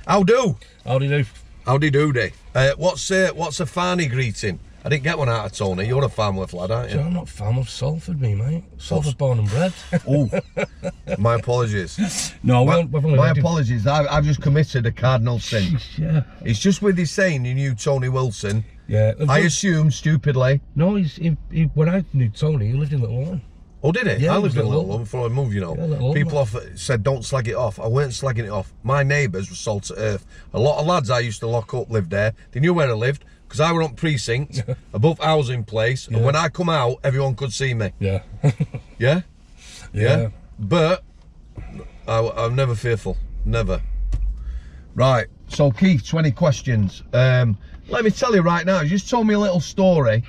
How do? Howdy do. Howdy doody. What's a Farney greeting? I didn't get one out of Tony. You're a Samworth lad, aren't you? I'm not Samworth, Salford, me, mate. Salford born and bred. Oh, my apologies. No, my apologies. I've just committed a cardinal sin. Yeah. It's just with his saying you knew Tony Wilson. Yeah. I assume stupidly. No, when I knew Tony, he lived in Little London. Oh, did he? Yeah, I lived in Little London before I moved, you know. Yeah, people said don't slag it off. I weren't slagging it off. My neighbours were salt of earth. A lot of lads I used to lock up lived there. They knew where I lived because I were on precinct above housing place, and when I come out, everyone could see me. Yeah. Yeah? Yeah. But I'm never fearful. Never. Right. So Keith, 20 questions. Let me tell you right now. You just told me a little story.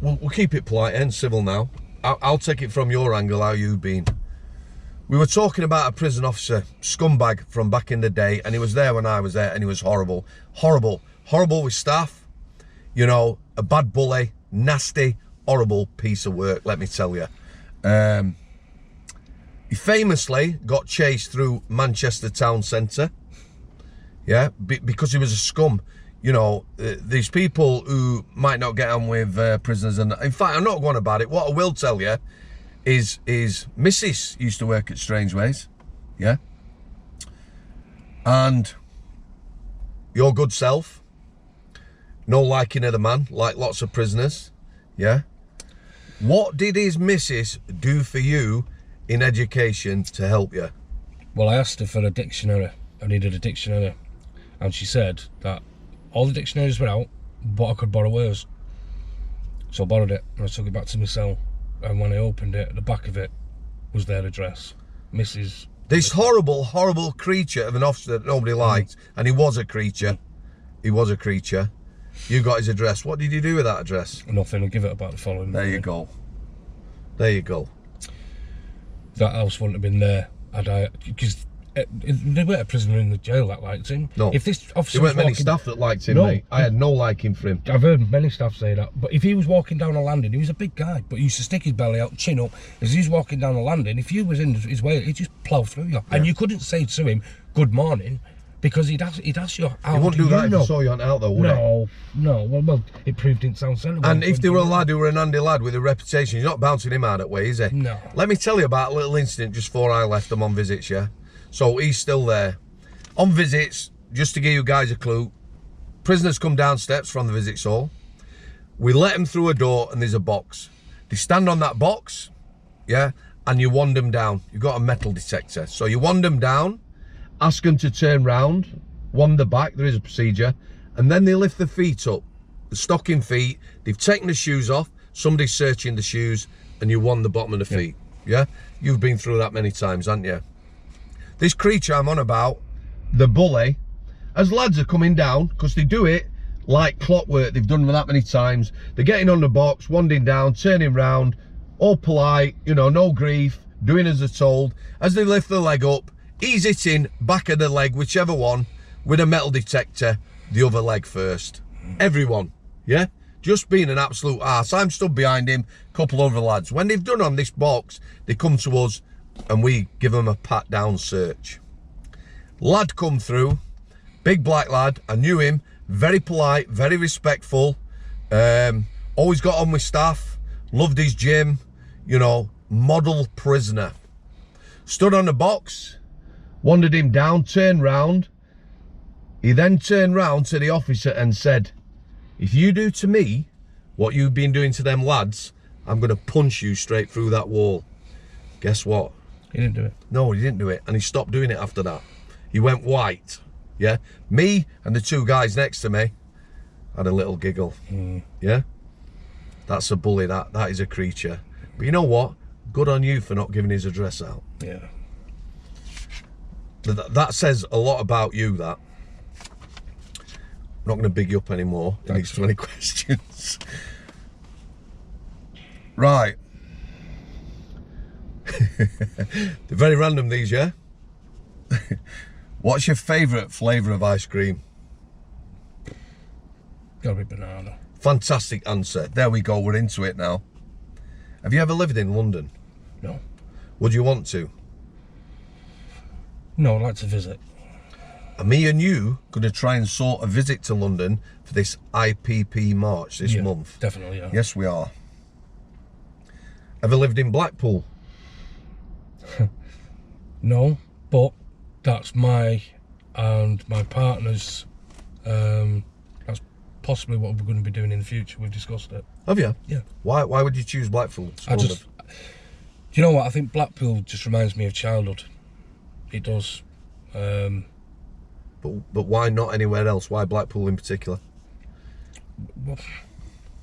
We'll keep it polite and civil now. I'll take it from your angle, how you've been. We were talking about a prison officer, scumbag from back in the day, and he was there when I was there, and he was horrible. Horrible. Horrible with staff. You know, a bad bully, nasty, horrible piece of work, let me tell you. He famously got chased through Manchester town centre. Yeah, because he was a scum. You know, these people who might not get on with prisoners, and in fact, I'm not going about it. What I will tell you is Mrs. used to work at Strangeways, yeah, and your good self, no liking of the man, like lots of prisoners, yeah. What did his missus do for you in education to help you? Well, I asked her for a dictionary. I needed a dictionary, and she said that all the dictionaries were out, but I could borrow hers. So I borrowed it, and I took it back to my cell. And when I opened it, at the back of it was their address. Mrs. This horrible, horrible creature of an officer that nobody liked, and he was a creature. He was a creature. You got his address. What did you do with that address? Nothing. I'll give it about the following There morning. you go. There you go. That house wouldn't have been there had I... Because there weren't a prisoner in the jail that liked him. No. If this officer There weren't was many walking, staff that liked him, No. mate. I had no liking for him. I've heard many staff say that. But if he was walking down a landing, he was a big guy, but he used to stick his belly out, chin up. As he was walking down the landing, if you was in his way, he'd just plough through you. Yeah. And you couldn't say to him, good morning, because he'd ask you, how He wouldn't do that if he saw you on out though, would he? No. Well, it proved didn't sound sensible. And if there were a lad who were an handy lad with a reputation, he's not bouncing him out that way, is he? No. Let me tell you about a little incident just before I left him on visits, yeah? So he's still there. On visits, just to give you guys a clue, prisoners come down steps from the visits hall. We let them through a door and there's a box. They stand on that box, yeah, and you wand them down. You've got a metal detector. So you wand them down, ask them to turn round, wand the back, there is a procedure, and then they lift the feet up, the stocking feet. They've taken the shoes off, somebody's searching the shoes, and you wand the bottom of the feet, yeah? You've been through that many times, haven't you? This creature I'm on about, the bully, as lads are coming down, because they do it like clockwork, they've done that many times, they're getting on the box, wanding down, turning round, all polite, you know, no grief, doing as they're told. As they lift the leg up, he's hitting back of the leg, whichever one, with a metal detector, the other leg first. Everyone, yeah? Just being an absolute arse. I'm stood behind him, couple other lads. When they've done on this box, they come to us and we give them a pat down search. Lad come through, big black lad, I knew him, very polite, very respectful, always got on with staff, loved his gym, you know, model prisoner. Stood on the box, wandered him down, turned round. He then turned round to the officer and said, if you do to me what you've been doing to them lads, I'm going to punch you straight through that wall. Guess what? He didn't do it. No, he didn't do it, and he stopped doing it after that. He went white, yeah? Me and the two guys next to me had a little giggle, yeah? That's a bully, that is a creature. But you know what? Good on you for not giving his address out. Yeah. That says a lot about you, that. I'm not going to big you up anymore in these 20 questions. Right. They're very random, these, yeah? What's your favourite flavour of ice cream? Gotta be banana. Fantastic answer. There we go, we're into it now. Have you ever lived in London? No. Would you want to? No, I'd like to visit. And me and you going to try and sort a visit to London for this IPP March this month. Definitely, yeah. Yes, we are. Ever lived in Blackpool? No, but that's my and my partner's. That's possibly what we're going to be doing in the future. We've discussed it. Have you? Yeah. Why would you choose Blackpool? Do you know what? I think Blackpool just reminds me of childhood. It does. But why not anywhere else? Why Blackpool in particular? Well,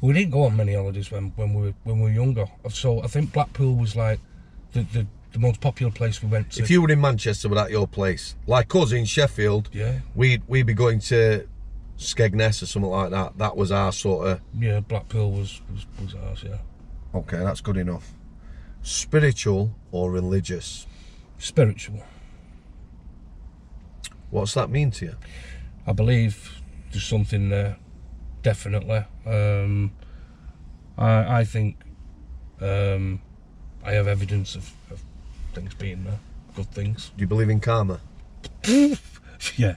we didn't go on many holidays when we were younger. So I think Blackpool was like the most popular place we went to. If you were in Manchester, would that your place? Like us in Sheffield, yeah, we'd be going to Skegness or something like that. That was our sort of... Yeah, Blackpool was ours, yeah. Okay, that's good enough. Spiritual or religious? Spiritual. What's that mean to you? I believe there's something there, definitely. I think I have evidence of things being there, good things. Do you believe in karma? Yeah,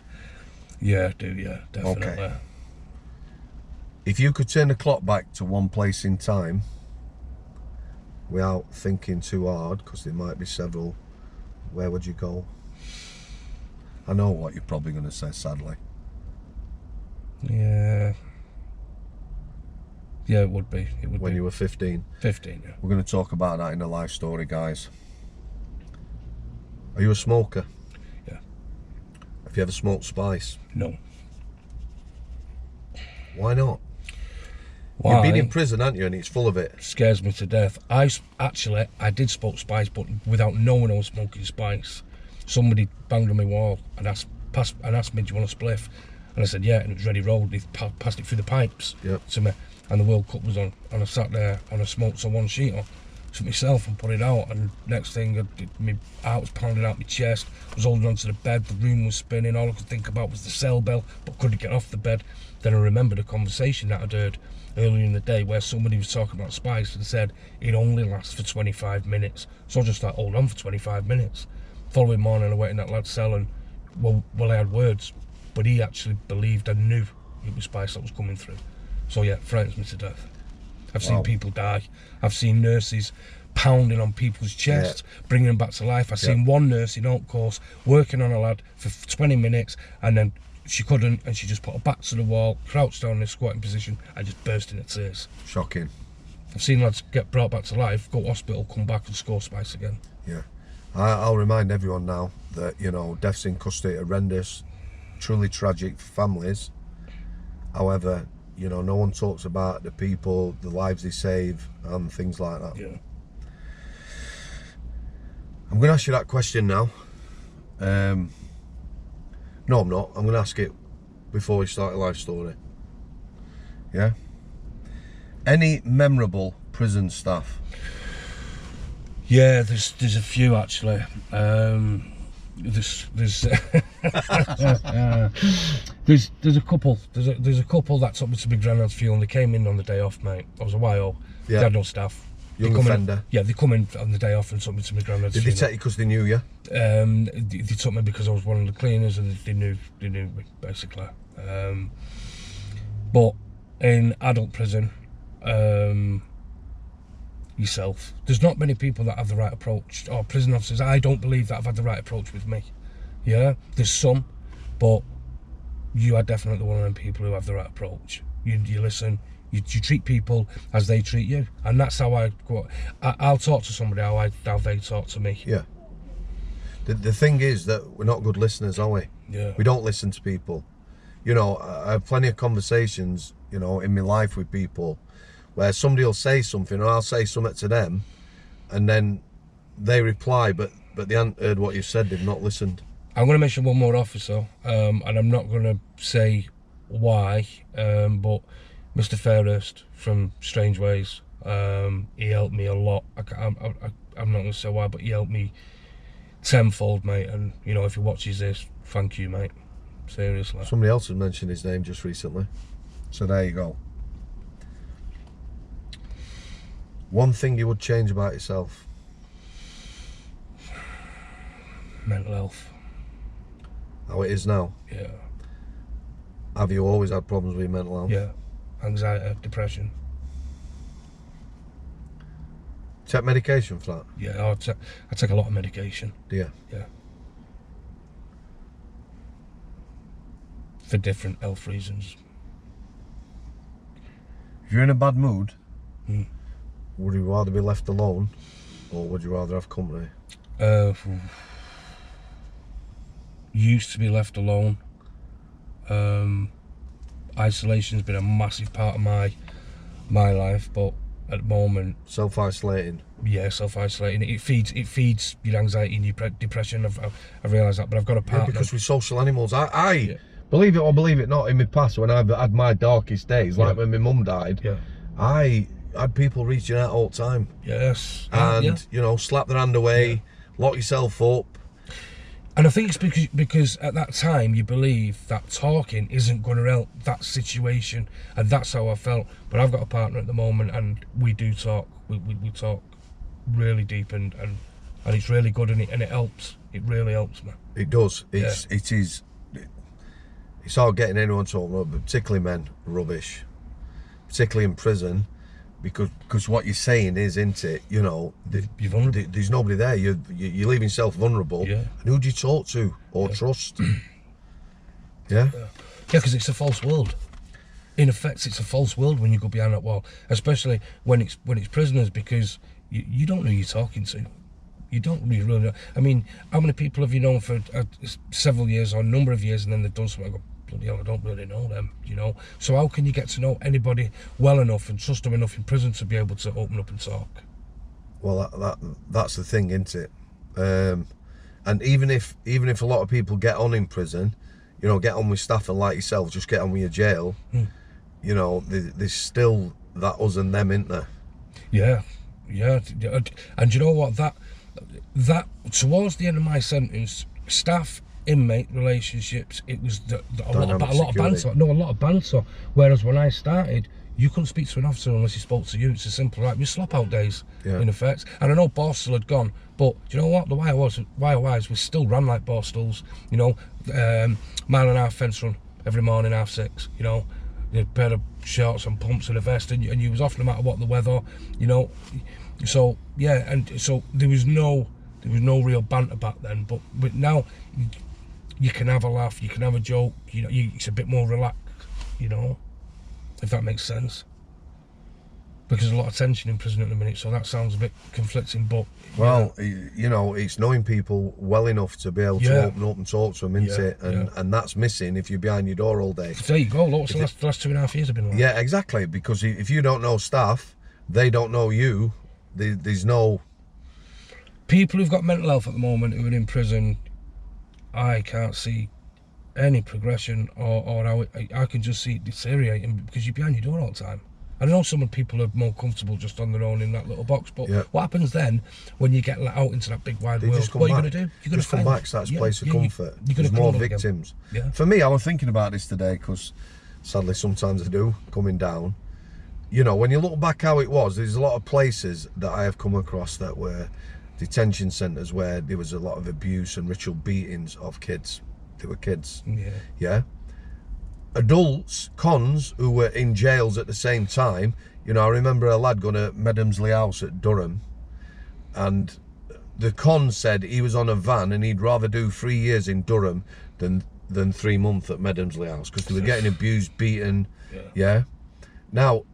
I do, yeah, definitely. Okay. If you could turn the clock back to one place in time, without thinking too hard, because there might be several, where would you go? I know what you're probably going to say, sadly. Yeah, it would be. When you were 15. 15, yeah. We're going to talk about that in the life story, guys. Are you a smoker? Yeah. Have you ever smoked spice? No. Why not? Why? You've been in prison, haven't you? And it's full of it. Scares me to death. I did smoke spice, but without knowing I was smoking spice. Somebody banged on my wall and asked me, "Do you want a spliff?" And I said, "Yeah," and it was ready rolled. He passed it through the pipes to me, and the World Cup was on. And I sat there and I smoked some one sheet to myself and put it out. And next thing, my heart was pounding out my chest. I was holding onto the bed. The room was spinning. All I could think about was the cell bell, but couldn't get off the bed. Then I remembered a conversation that I'd heard earlier in the day where somebody was talking about spice and said it only lasts for 25 minutes. So I just thought, hold on for 25 minutes. Following morning, I went in that lad's cell and, well, I had words, but he actually believed I knew it was spice that was coming through. So yeah, it frightens me to death. I've seen people die. I've seen nurses pounding on people's chests, bringing them back to life. I've seen one nurse in Oak Course working on a lad for 20 minutes, and then she couldn't, and she just put her back to the wall, crouched down in a squatting position, and just burst into tears. Shocking. I've seen lads get brought back to life, go to hospital, come back and score spice again. Yeah. I'll remind everyone now that, you know, deaths in custody are horrendous, truly tragic for families. However, you know, no one talks about the people, the lives they save, and things like that. Yeah. I'm going to ask you that question now. No, I'm not. I'm going to ask it before we start a life story. Yeah? Any memorable prison staff? Yeah, there's a few actually. There's there's a couple. There's a couple that took me to my granddad's funeral and they came in on the day off, mate. I was a YO. They had no staff. Young offender. They come in on the day off and took me to my granddad's funeral. Did they take you because they knew you? They took me because I was one of the cleaners and they knew me basically. But in adult prison, yourself, there's not many people that have the right approach, or prison officers, I don't believe, that have had the right approach with me. Yeah, there's some, but you are definitely one of them people who have the right approach. You listen, you treat people as they treat you, and that's how I'll talk to somebody how they talk to me. Yeah. The thing is that we're not good listeners, are we? Yeah. We don't listen to people. You know, I have plenty of conversations, you know, in my life with people where somebody will say something or I'll say something to them and then they reply, but they haven't heard what you said, they've not listened. I'm going to mention one more officer, and I'm not going to say why, but Mr. Fairhurst from Strangeways, he helped me a lot. I'm not going to say why, but he helped me tenfold, mate, and, you know, if he watches this, thank you, mate. Seriously. Somebody else has mentioned his name just recently. So there you go. One thing you would change about yourself? Mental health. how it is now? Yeah. Have you always had problems with your mental health? Yeah. Anxiety, depression. Take medication for that? Yeah, I take a lot of medication. Do you? Yeah. For different health reasons. If you're in a bad mood, Mm. would you rather be left alone, or would you rather have company? Used to be left alone. Isolation's been a massive part of my life, but at the moment, Self-isolating. yeah, self-isolating. It feeds your anxiety and your depression. I've realised that, but I've got a Yeah, partner. because we're social animals. I believe it or believe it not, in my past, when I've had my darkest days, like when my mum died, Yeah. I had people reaching out all the time. Yes. And, Yeah. you know, slap their hand away, lock yourself up. And I think it's because at that time you believe that talking isn't going to help that situation, and that's how I felt. But I've got a partner at the moment, and we do talk. We talk really deep, and it's really good, and it helps. It really helps me. It does. It's hard getting anyone talking up, but particularly men, rubbish. Particularly in prison, because what you're saying is, isn't it? You know, You're vulnerable. there's nobody there. You're leaving yourself vulnerable. Yeah. And who do you talk to or trust? Yeah, because it's a false world. In effect, it's a false world when you go behind that wall, especially when it's prisoners, because you don't know who you're talking to. You don't really know. I mean, how many people have you known for several years or a number of years, and then they've done something? I go, bloody hell, I don't really know them, you know. So how can you get to know anybody well enough and trust them enough in prison to be able to open up and talk? Well, that's the thing, isn't it? And even if a lot of people get on in prison, you know, get on with staff and like yourself, just get on with your jail. You know, there's still that us and them, isn't there? Yeah. And you know what? That towards the end of my sentence, staff inmate relationships, it was a lot of banter. No, a lot of banter. Whereas when I started, you couldn't speak to an officer unless he spoke to you. It's as simple, right? We slop out days, in effect. And I know Borstal had gone, but do you know what? The wire-wise, we still ran like Borstals. You know, mile and a half fence run every morning, 6:30. You know, a pair of shorts and pumps and a vest, and you was off no matter what the weather. You know, so yeah, and so there was no real banter back then. But now you can have a laugh, you can have a joke. You know, it's a bit more relaxed. You know, if that makes sense. Because there's a lot of tension in prison at the minute, so that sounds a bit conflicting, but... Well, you know, it's knowing people well enough to be able to open up and talk to them, isn't it? And that's missing if you're behind your door all day. There you go, look, the last 2.5 years have been like. Yeah, exactly, because if you don't know staff, they don't know you, there's no... People who've got mental health at the moment who are in prison, I can't see any progression or how I can just see it deteriorating because you're behind your door all the time. I know some people are more comfortable just on their own in that little box, but what happens then when you get let out into that big wide world? What are you going to do? You're going to come back to that place of comfort. There's more victims. For me, I was thinking about this today because sadly sometimes I do, coming down. You know, when you look back how it was, there's a lot of places that I have come across that were detention centres where there was a lot of abuse and ritual beatings of kids. They were kids. Yeah. Adults, cons, who were in jails at the same time. You know, I remember a lad going to Medhamsley House at Durham, and the con said he was on a van and he'd rather do 3 years in Durham than 3 months at Medhamsley House because they were getting abused, beaten. Now,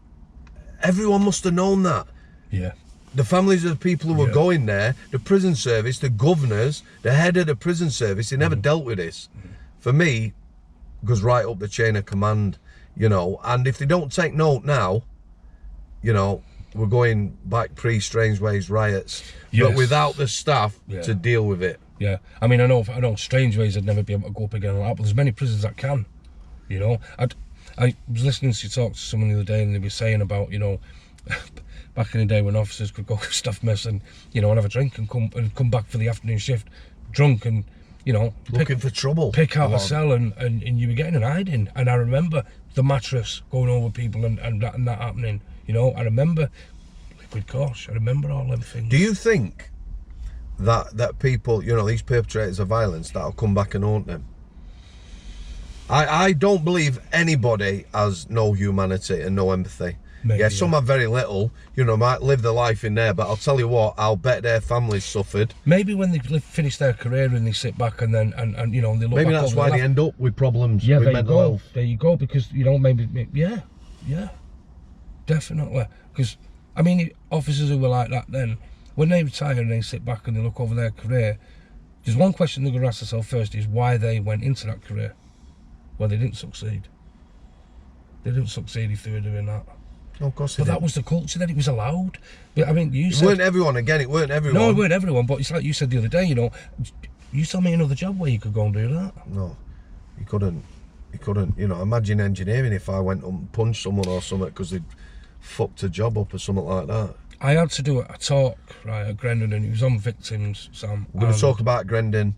everyone must have known that. The families of the people who were going there, the prison service, the governors, the head of the prison service, they never dealt with this. For me, goes right up the chain of command, you know, and if they don't take note now, you know, we're going back pre-Strangeways riots, but without the staff to deal with it. I mean, I know Strangeways would never be able to go up again like that, but there's many prisons that can, you know. I was listening to you talk to someone the other day and they were saying about, you know, back in the day when officers could go stuff mess and, you know, and have a drink and come back for the afternoon shift drunk and, you know, looking for trouble, pick out a cell and you were getting an hiding. And I remember the mattress going over people and that happening, you know. I remember liquid course, I remember all them things. Do you think that people, you know, these perpetrators of violence that'll come back and haunt them, I don't believe anybody has no humanity and no empathy. Maybe, yeah, some have very little, you know, might live their life in there, but I'll tell you what, I'll bet their families suffered. Maybe when they finish their career and they sit back and then, and you know, they look Maybe back that's over why their they end up with problems yeah, with there you mental go. health. There you go, because, you know, maybe, yeah, definitely. Because, I mean, officers who were like that then, when they retire and they sit back and they look over their career, there's one question they're going to ask themselves first is why they went into that career. Well, they didn't succeed. They didn't succeed if they were doing that. Oh, of course But that was the culture then, it was allowed. But I mean, you it said... weren't everyone, again, it weren't everyone. No, it weren't everyone, but it's like you said the other day, you know, you tell me another job where you could go and do that. No, you couldn't. You couldn't. You know, imagine engineering if I went and punched someone or something because they'd fucked a job up or something like that. I had to do a talk, right, at Grendon, and it was on victims, Sam. We're going to talk about Grendon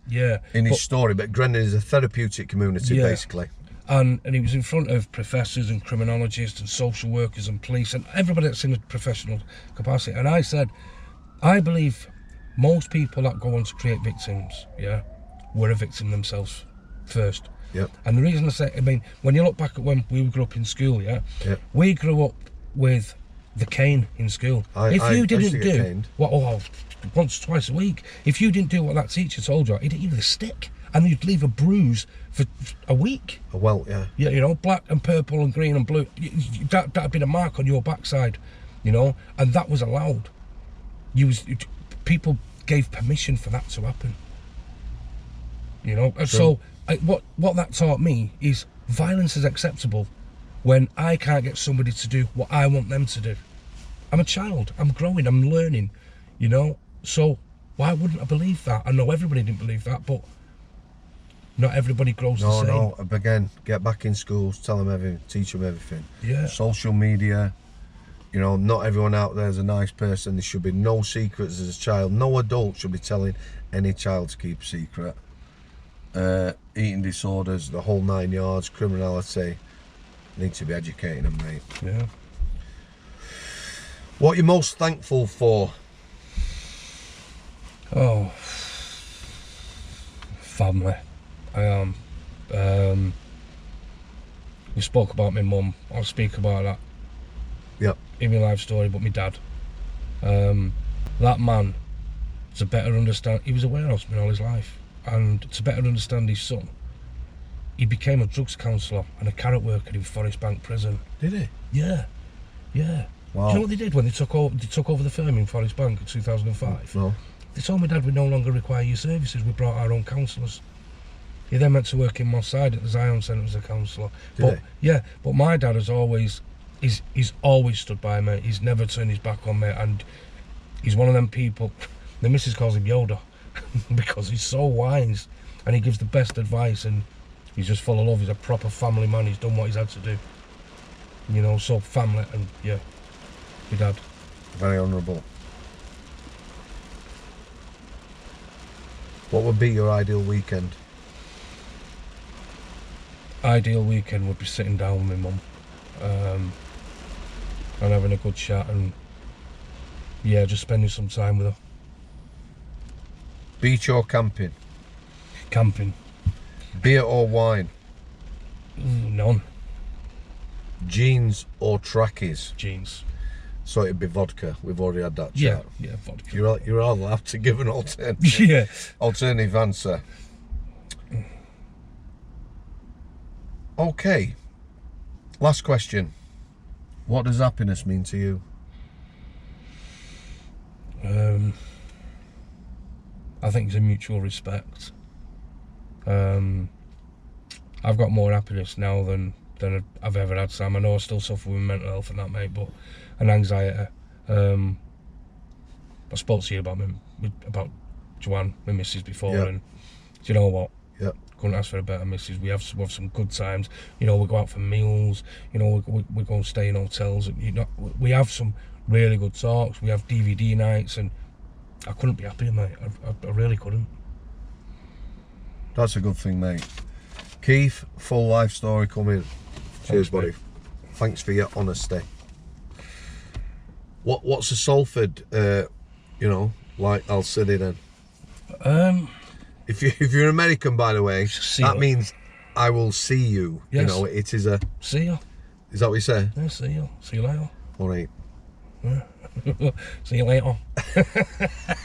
in his story, but Grendon is a therapeutic community, basically. And he was in front of professors and criminologists and social workers and police and everybody that's in a professional capacity. And I said, I believe most people that go on to create victims, were a victim themselves first. Yep. And the reason I say, I mean, when you look back at when we grew up in school, we grew up with the cane in school. If you didn't do once, twice a week, if you didn't do what that teacher told you, he'd hit you with a stick. And you'd leave a bruise for a week. A welt, yeah. Yeah, you know, black and purple and green and blue. That'd been a mark on your backside, you know, and that was allowed. People gave permission for that to happen. You know, and so what that taught me is violence is acceptable when I can't get somebody to do what I want them to do. I'm a child. I'm growing. I'm learning. You know, so why wouldn't I believe that? I know everybody didn't believe that, but. Not everybody grows the same. No, again, get back in schools, tell them everything, teach them everything. Yeah. Social media, you know, not everyone out there is a nice person. There should be no secrets as a child. No adult should be telling any child to keep a secret. Eating disorders, the whole 9 yards, criminality. Need to be educating them, mate. Yeah. What are you most thankful for? Oh. Family. I am. We spoke about my mum. I'll speak about that. Yep. In my life story, but my dad. That man, to better understand, he was a warehouseman all his life, and to better understand his son, he became a drugs counsellor and a carrot worker in Forest Bank Prison. Did he? Yeah. Wow. Do you know what they did when they took over the firm in Forest Bank in 2005? No. They told my dad we'd no longer require your services. We brought our own counsellors. He then went to work in Moss Side at the Zion Centre as a counsellor. But my dad has always, he's always stood by me. He's never turned his back on me, and he's one of them people. The missus calls him Yoda because he's so wise and he gives the best advice, and he's just full of love. He's a proper family man. He's done what he's had to do. You know, so family and my dad. Very honourable. What would be your ideal weekend? Ideal weekend would be sitting down with my mum and having a good chat and just spending some time with her. Beach or camping? Camping. Beer or wine? None. Jeans or trackies? Jeans. So it'd be vodka. We've already had that chat. Yeah, vodka. You're allowed to give an alternative answer. Okay. Last question. What does happiness mean to you? I think it's a mutual respect. I've got more happiness now than I've ever had, Sam. I know I still suffer with mental health and that, mate, but and anxiety. I spoke to you about Joanne, my missus, before, and do you know what? Yeah. Couldn't ask for a better missus. We have some good times. You know, we go out for meals. You know, we go and stay in hotels. You know, we have some really good talks. We have DVD nights, and I couldn't be happier, mate. I really couldn't. That's a good thing, mate. Keith, full life story coming. Cheers, buddy. Mate. Thanks for your honesty. What's a Salford, like I'll sit in then? If you're American, by the way, that means I will see you. Yes. You know, it is a... See you. Is that what you say? Yeah, see you. See you later. All right. See you later.